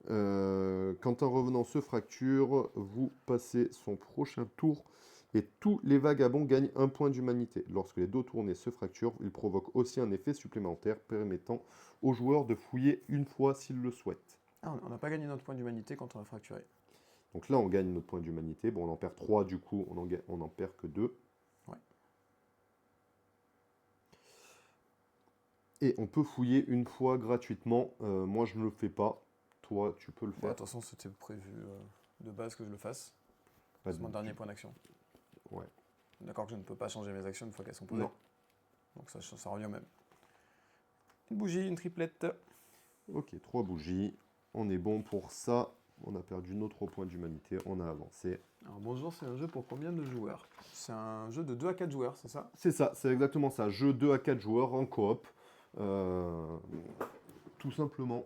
Quand un revenant se fracture, vous passez son prochain tour et tous les vagabonds gagnent 1 point d'humanité. Lorsque les dos tournés se fracturent, il provoque aussi un effet supplémentaire permettant au joueur de fouiller une fois s'il le souhaite. ah, on n'a pas gagné notre point d'humanité quand on a fracturé. Donc là, on gagne notre point d'humanité. Bon, on en perd 3 du coup, on en perd que 2. Ouais. Et on peut fouiller une fois gratuitement. Moi, je ne le fais pas. Toi, tu peux le Bon, faire. de toute façon, c'était prévu de base que je le fasse. Pas C'est de- mon dernier point d'action. Ouais. D'accord que je ne peux pas changer mes actions une fois qu'elles sont posées. Non. Donc ça revient au même. Une bougie, une triplette. Ok, 3 bougies. On est bon pour ça. On a perdu nos 3 points d'humanité. On a avancé. Alors bonjour, c'est un jeu pour combien de joueurs? C'est un jeu de 2 à 4 joueurs, c'est ça? C'est ça, c'est exactement ça. Jeu 2 à 4 joueurs en coop. Tout simplement.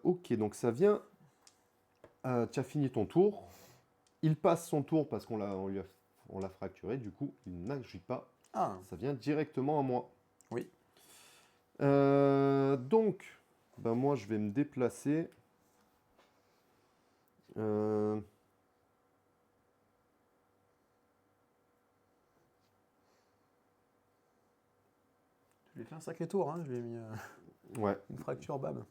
Ok, donc ça vient. Tu as fini ton tour. Il passe son tour parce on l'a fracturé. Du coup, il n'agit pas. Ah, Ça vient directement à moi. oui. Donc, ben moi, je vais me déplacer. Je lui ai fait un sacré tour, hein. Je lui ai mis Ouais, une fracture, bam.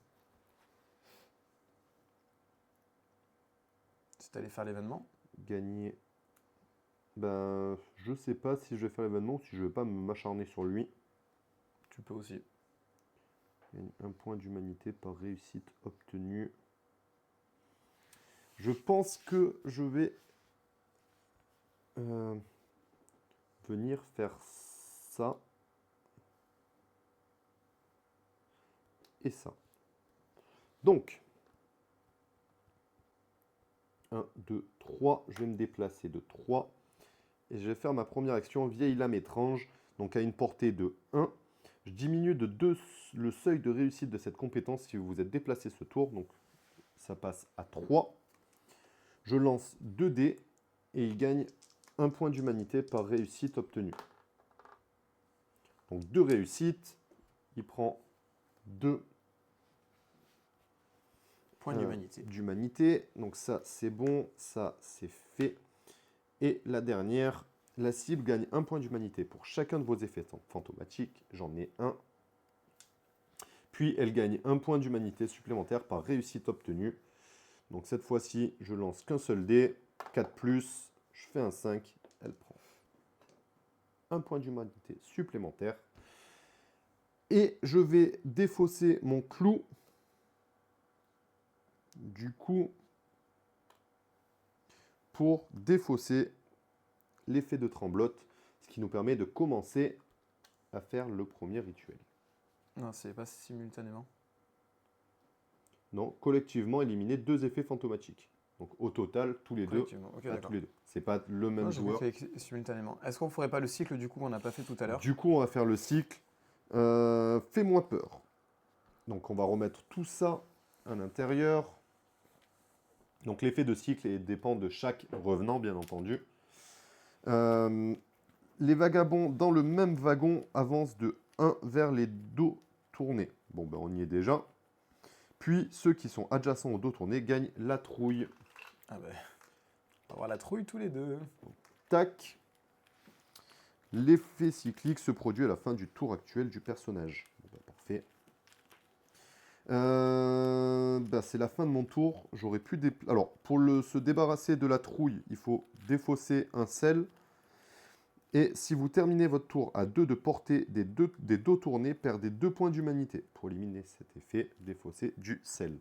C'est allé faire l'événement. gagner. Ben, je sais pas si je vais faire l'événement ou si je vais pas m'acharner sur lui. Tu peux aussi. Gagne 1 point d'humanité par réussite obtenue. Je pense que je vais venir faire ça et ça. Donc, 1, 2, 3. Je vais me déplacer de 3. Et je vais faire ma première action, vieille lame étrange, donc à une portée de 1. Je diminue de 2 le seuil de réussite de cette compétence si vous vous êtes déplacé ce tour, donc ça passe à 3. Je lance 2 dés et il gagne 1 point d'humanité par réussite obtenue. Donc 2 réussites, il prend 2 Point d'humanité. d'humanité. Donc ça c'est bon, ça c'est fait. Et la dernière, la cible gagne 1 point d'humanité pour chacun de vos effets fantomatiques. J'en ai un. Puis elle gagne 1 point d'humanité supplémentaire par réussite obtenue. Donc cette fois-ci, je lance qu'un seul dé. 4+, je fais un 5. Elle prend 1 point d'humanité supplémentaire. Et je vais défausser mon clou. Du coup, pour défausser l'effet de tremblote, ce qui nous permet de commencer à faire le premier rituel. Non, c'est pas simultanément. Non, collectivement éliminer 2 effets fantomatiques. Donc au total, tous les deux. Collectivement. Ok, À d'accord. tous les deux. C'est pas le même Non, j'ai joueur. fait simultanément. Est-ce qu'on ferait pas le cycle du coup qu'on n'a pas fait tout à l'heure? Du coup, on va faire le cycle. Fais-moi peur. Donc on va remettre tout ça à l'intérieur. Donc l'effet de cycle dépend de chaque revenant, bien entendu. Les vagabonds dans le même wagon avancent de 1 vers les dos tournés. Bon, ben on y est déjà. Puis ceux qui sont adjacents au dos tourné gagnent la trouille. Ah ben, on va avoir la trouille tous les deux. Tac. L'effet cyclique se produit à la fin du tour actuel du personnage. Bon, ben, parfait. Ben, c'est la fin de mon tour. J'aurais pu... Alors, pour se débarrasser de la trouille, il faut défausser un sel. Et si vous terminez votre tour à 2 de portée des dos tournés, perdez 2 points d'humanité. Pour éliminer cet effet, défausser du sel.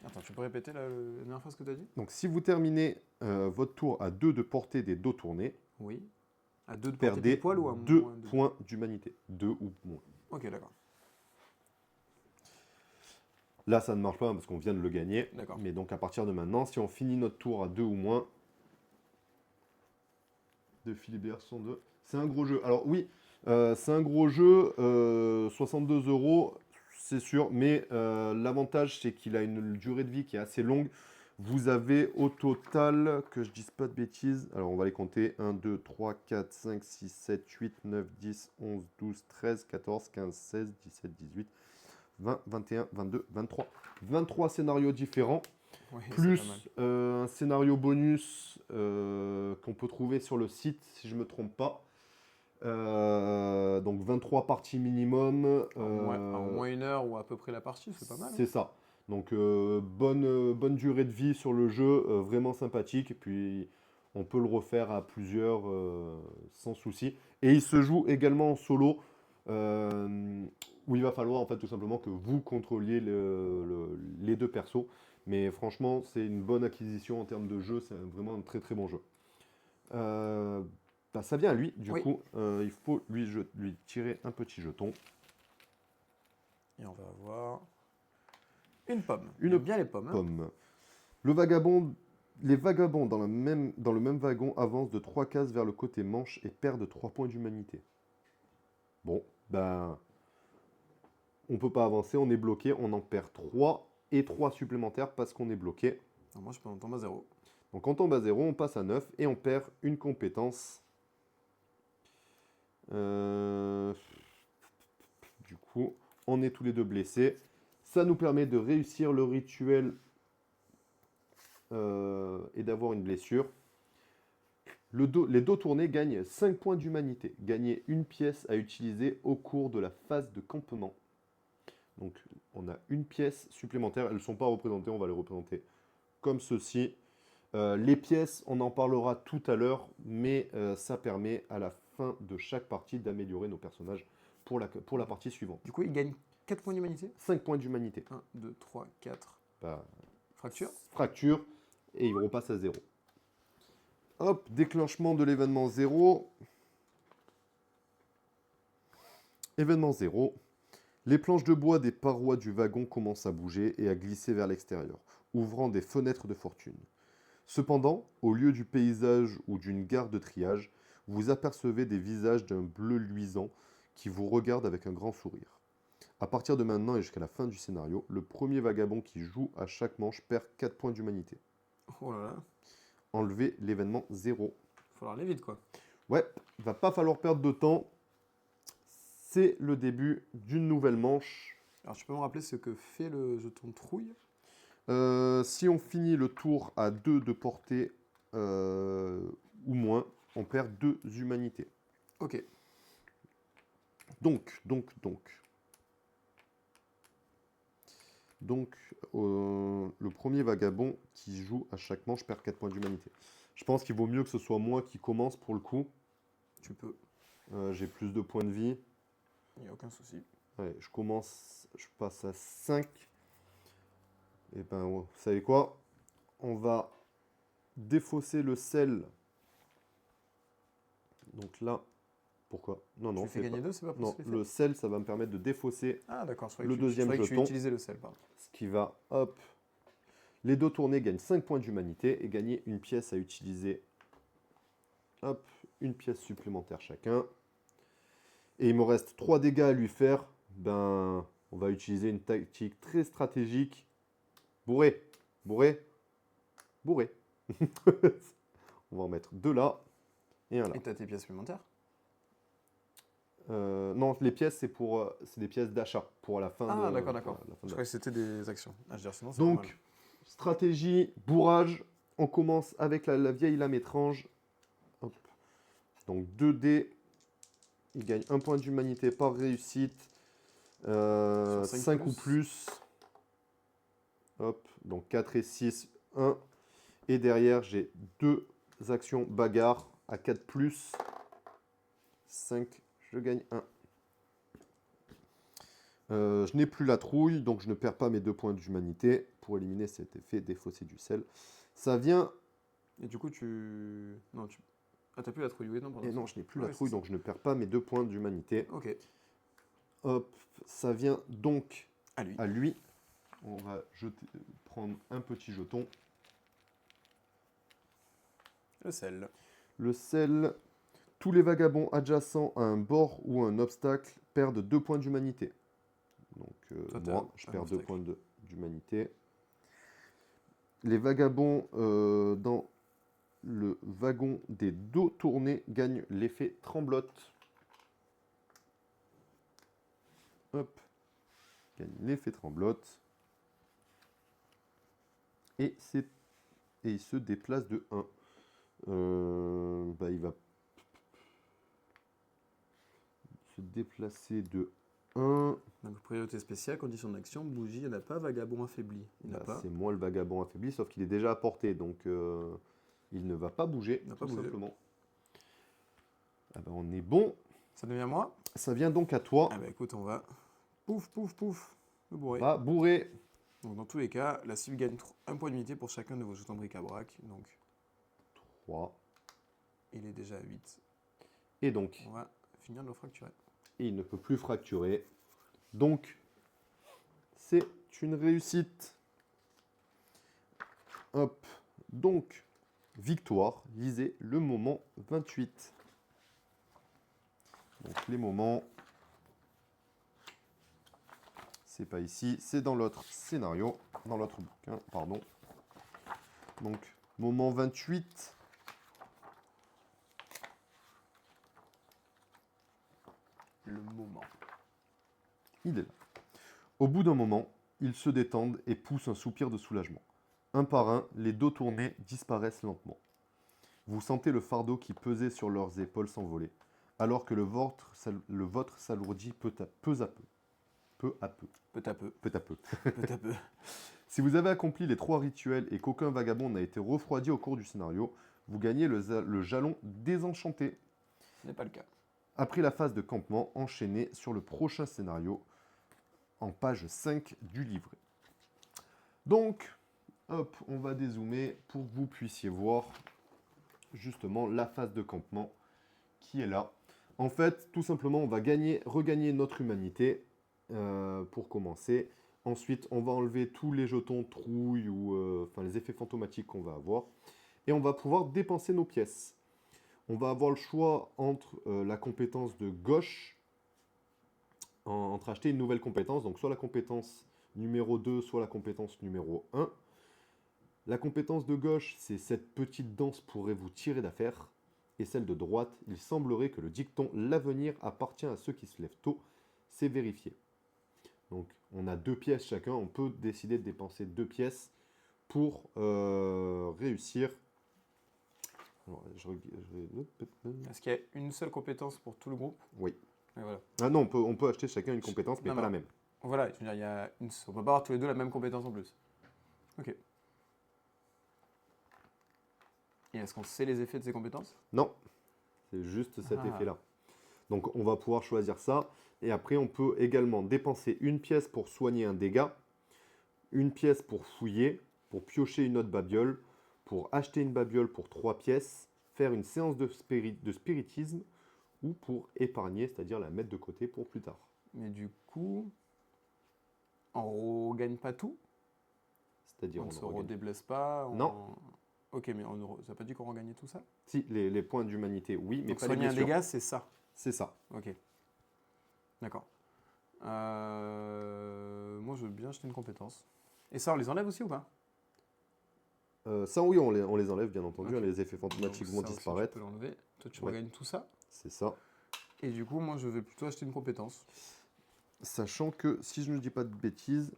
Attends, tu peux répéter la dernière phrase que tu as dit? Donc si vous terminez votre tour à 2 de portée des dos tournés, Oui. À 2 de portée perdez pile poil ou à 2 moins de- points d'humanité. 2 ou moins. Ok, d'accord. Là, ça ne marche pas parce qu'on vient de le gagner. D'accord. Mais donc à partir de maintenant, si on finit notre tour à 2 ou moins, de Philibert 102, C'est un gros jeu. Alors oui, c'est un gros jeu, 62 euros, c'est sûr, mais l'avantage c'est qu'il a une durée de vie qui est assez longue. Vous avez au total, que je dise pas de bêtises, alors on va les compter, 1, 2, 3, 4, 5, 6, 7, 8, 9, 10, 11, 12, 13, 14, 15, 16, 17, 18, 20, 21, 22, 23. 23 scénarios différents. Oui, c'est Plus pas mal. un scénario bonus qu'on peut trouver sur le site, si je ne me trompe pas. Donc 23 parties minimum. Au moins 1 heure ou à peu près la partie, c'est pas mal. C'est ça. Donc bonne durée de vie sur le jeu, vraiment sympathique. Et puis on peut le refaire à plusieurs sans souci. Et il se joue également en solo, où il va falloir en fait tout simplement que vous contrôliez les deux persos. Mais franchement, c'est une bonne acquisition en termes de jeu, c'est vraiment un très très bon jeu. Euh, Ça vient à lui, du Oui. coup, il faut lui tirer un petit jeton. Et on va avoir une pomme. Une J'aime bien les pommes. Hein. Pomme. Les vagabonds dans le même wagon avancent de 3 cases vers le côté manche et perdent 3 points d'humanité. Bon, ben, on peut pas avancer, on est bloqué, on en perd 3 et 3 supplémentaires parce qu'on est bloqué. Alors moi, je peux en tomber à 0. Donc quand on tombe à 0, on passe à 9 et on perd une compétence. Du coup, on est tous les deux blessés. Ça nous permet de réussir le rituel et d'avoir une blessure. Les dos tournés gagnent 5 points d'humanité. Gagnez une pièce à utiliser au cours de la phase de campement. Donc on a une pièce supplémentaire. Elles ne sont pas représentées, on va les représenter comme ceci. Les pièces, on en parlera tout à l'heure, mais ça permet à la fin de chaque partie d'améliorer nos personnages pour la partie suivante. Du coup, il gagne 4 points d'humanité. 5 points d'humanité. 1, 2, 3, 4. Bah, Fracture. fracture, et il repasse à 0. Hop, déclenchement de l'événement 0. Événement 0. Les planches de bois des parois du wagon commencent à bouger et à glisser vers l'extérieur, ouvrant des fenêtres de fortune. Cependant, au lieu du paysage ou d'une gare de triage, vous apercevez des visages d'un bleu luisant qui vous regardent avec un grand sourire. À partir de maintenant et jusqu'à la fin du scénario, le premier vagabond qui joue à chaque manche perd 4 points d'humanité. Oh là là. Enlevez l'événement 0. Il va falloir aller vite, quoi. Ouais, il va pas falloir perdre de temps. C'est le début d'une nouvelle manche. Alors, tu peux me rappeler ce que fait le jeton trouille? Si on finit le tour à 2 de portée ou moins, on perd 2 humanités. Ok. Donc, le premier vagabond qui joue à chaque manche perd 4 points d'humanité. Je pense qu'il vaut mieux que ce soit moi qui commence pour le coup. Tu peux. J'ai plus de points de vie. Il n'y a aucun souci. Ouais, je passe à 5. Et ben, vous savez quoi? On va défausser le sel. Donc là, pourquoi? Non, Tu non, lui fais c'est gagner pas... 2, c'est pas Non, possible. le sel, ça va me permettre de défausser Ah, d'accord. le deuxième je jeton. tu utilisais le sel, pardon. ce qui va, hop. Les dos tournés gagnent 5 points d'humanité et gagner une pièce à utiliser. Hop, une pièce supplémentaire chacun. Et il me reste 3 dégâts à lui faire. Ben, on va utiliser une tactique très stratégique. Bourré, bourré, bourré. On va en mettre 2 là et un là. Et t'as tes pièces supplémentaires? Non, les pièces, c'est des pièces d'achat pour la fin de Ah, d'accord, d'accord. la fin Je de croyais que c'était des actions. Ah, je veux dire, sinon, c'est pas mal. Donc, stratégie, bourrage. On commence avec la vieille lame étrange. Hop. Donc 2 dés. Il gagne 1 point d'humanité par réussite. Sur 5 ou plus. Hop. Donc 4 et 6, 1. Et derrière, j'ai 2 actions bagarre à 4 plus. 5, je gagne 1. Je n'ai plus la trouille, donc je ne perds pas mes 2 points d'humanité pour éliminer cet effet défaussé du sel. Ça vient... Et du coup, Non, tu... Ah, t'as plus la trouille, oui, non, pardon. Et non, je n'ai plus Ouais, la trouille, c'est ça. donc je ne perds pas mes 2 points d'humanité. Ok. Hop, ça vient donc À lui. à lui. On va prendre un petit jeton. Le sel. Le sel, Tous les vagabonds adjacents à un bord ou un obstacle perdent 2 points d'humanité. Donc Toi, t'as moi, je un perds 2 obstacle. points d'humanité. Les vagabonds dans le wagon des dos tournés gagnent l'effet tremblote. Hop. Gagne l'effet tremblote. Et il se déplace de 1. Il va se déplacer de 1. Donc, priorité spéciale, condition d'action, bougie, il n'y en a pas, vagabond affaibli. Il n'y en a pas. C'est moi le vagabond affaibli, sauf qu'il est déjà à portée, donc il ne va pas bouger, Il va pas tout bouger. simplement. Ah ben, on est bon. Ça devient moi. Ça vient donc à toi. Ah bah écoute, on va pouf, pouf, pouf, le bourrer. Va bourrer. Donc dans tous les cas, la cible gagne 1 point d'unité pour chacun de vos jetons de bric-à-brac. Donc 3. il est déjà à 8. Et donc, On va finir de le fracturer. et il ne peut plus fracturer. Donc, c'est une réussite. Hop. Donc, victoire. Lisez le moment 28. Donc, les moments, c'est pas ici, c'est dans l'autre scénario, dans l'autre bouquin, pardon. Donc, moment 28. Le moment. Il est là. Au bout d'un moment, ils se détendent et poussent un soupir de soulagement. Un par un, les dos tournés disparaissent lentement. Vous sentez le fardeau qui pesait sur leurs épaules s'envoler, alors que le vôtre s'alourdit peu à peu. Peu à peu. Peu à peu. Peu à peu. Peu à peu. Si vous avez accompli les 3 rituels et qu'aucun vagabond n'a été refroidi au cours du scénario, vous gagnez le jalon désenchanté. Ce n'est pas le cas. Après la phase de campement, enchaînez sur le prochain scénario en page 5 du livret. Donc, hop, on va dézoomer pour que vous puissiez voir justement la phase de campement qui est là. En fait, tout simplement, on va regagner notre humanité pour commencer. Ensuite, on va enlever tous les jetons trouille ou les effets fantomatiques qu'on va avoir. Et on va pouvoir dépenser nos pièces. On va avoir le choix entre la compétence de gauche, entre acheter une nouvelle compétence, donc soit la compétence numéro 2, soit la compétence numéro 1. La compétence de gauche, c'est cette petite danse pourrait vous tirer d'affaire. Et celle de droite, il semblerait que le dicton « l'avenir appartient à ceux qui se lèvent tôt », c'est vérifié. Donc on a 2 pièces chacun, on peut décider de dépenser 2 pièces pour réussir. Alors, Est-ce qu'il y a une seule compétence pour tout le groupe? Oui. Et voilà. Ah non, on peut acheter chacun une compétence, mais Non, pas non. la même. Voilà, je veux dire, on peut pas avoir tous les deux la même compétence en plus. Ok. Et est-ce qu'on sait les effets de ces compétences? Non, c'est juste cet Ah. effet-là. Donc on va pouvoir choisir ça. Et après, on peut également dépenser une pièce pour soigner un dégât, une pièce pour fouiller, pour piocher une autre babiole, pour acheter une babiole pour 3 pièces, faire une séance de spiritisme, ou pour épargner, c'est-à-dire la mettre de côté pour plus tard. Mais du coup, on regagne pas tout? C'est-à-dire On ne on se regagne. redéblesse pas? Non. Ok, mais ça n'a pas dit qu'on regagnait tout ça? Si, les points d'humanité, oui, mais Donc pas les soigner un blessures. dégât, c'est ça. C'est ça. Ok. D'accord. Moi, je veux bien acheter une compétence. Et ça, on les enlève aussi ou pas? Ça, oui, on les enlève, bien entendu. Ok. Les effets fantomatiques Donc vont ça aussi, disparaître. tu peux l'enlever. Toi, tu Ouais. regagnes tout ça. C'est ça. Et du coup, moi, je vais plutôt acheter une compétence. Sachant que, si je ne dis pas de bêtises,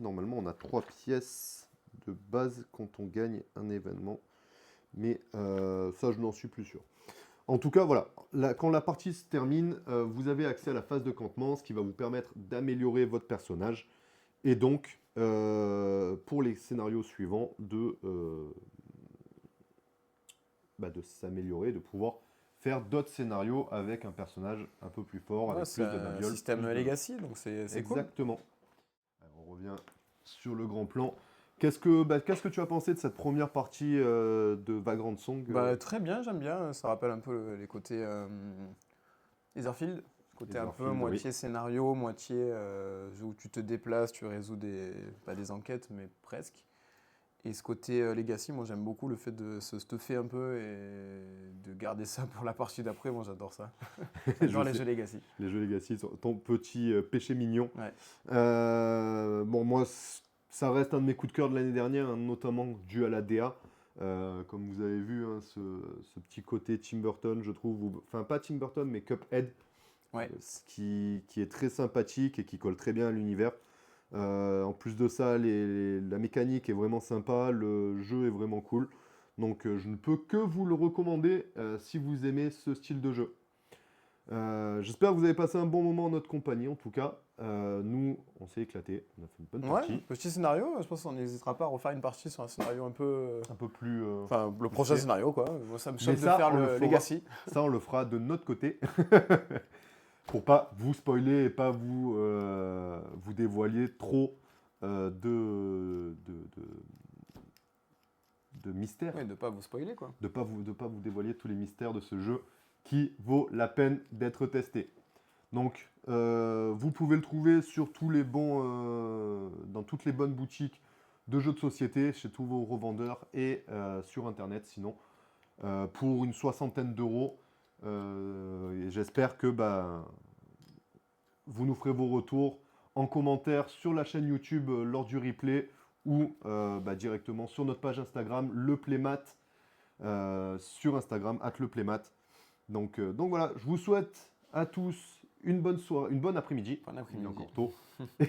normalement, on a 3 pièces de base quand on gagne un événement. Mais ça, je n'en suis plus sûr. En tout cas, voilà. Quand la partie se termine, vous avez accès à la phase de campement, ce qui va vous permettre d'améliorer votre personnage. Et donc, pour les scénarios suivants, de s'améliorer, de pouvoir faire d'autres scénarios avec un personnage un peu plus fort, avec C'est plus de un babioles. système plus de- Legacy, donc c'est cool. Exactement. Alors, on revient sur le grand plan. Qu'est-ce que tu as pensé de cette première partie de Vagrant Song Bah, très bien, j'aime bien. Ça rappelle un peu les côtés Etherfield. Côté Les un peu Warfield, moitié scénario, moitié jeu où tu te déplaces, tu résous pas des enquêtes, mais presque. Et ce côté Legacy, moi j'aime beaucoup le fait de se stuffer un peu et de garder ça pour la partie d'après. Moi j'adore ça. J'adore les sais. jeux Legacy. Les jeux Legacy, ton petit péché mignon. Ouais. Bon, moi, ça reste un de mes coups de cœur de l'année dernière, hein, notamment dû à la DA. Comme vous avez vu, hein, ce petit côté Tim Burton, je trouve, enfin pas Tim Burton, mais Cuphead, Ouais. qui est très sympathique et qui colle très bien à l'univers. En plus de ça, la mécanique est vraiment sympa, le jeu est vraiment cool. Donc je ne peux que vous le recommander si vous aimez ce style de jeu. J'espère que vous avez passé un bon moment en notre compagnie, en tout cas. Nous, on s'est éclaté, on a fait une bonne partie. Ouais, petit scénario, je pense qu'on n'hésitera pas à refaire une partie sur un scénario un peu. Un peu plus... Enfin, le prochain poussé. scénario, quoi. Moi, ça me Mais chauffe de ça, faire on le le fera. Legacy. Ça, on le fera de notre côté. Pour pas vous spoiler et pas vous dévoiler trop de mystères. Ouais, de pas vous spoiler, quoi. De pas vous dévoiler tous les mystères de ce jeu qui vaut la peine d'être testé. Donc, vous pouvez le trouver sur dans toutes les bonnes boutiques de jeux de société, chez tous vos revendeurs et sur Internet, sinon, pour une 60aine d'euros. Et j'espère que vous nous ferez vos retours en commentaire sur la chaîne YouTube lors du replay ou directement sur notre page Instagram, le Playmat, sur Instagram, @leplaymat. Donc voilà, je vous souhaite à tous une bonne soirée, une bonne après-midi. Bon Il est après-midi. encore tôt.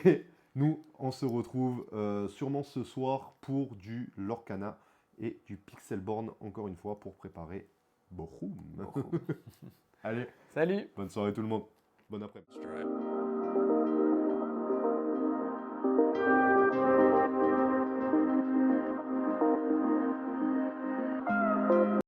Et nous, on se retrouve sûrement ce soir pour du Lorcana et du Pixelborn, encore une fois, pour préparer Bochum. Allez, Salut! bonne soirée tout le monde. Bon après-midi. Stripe.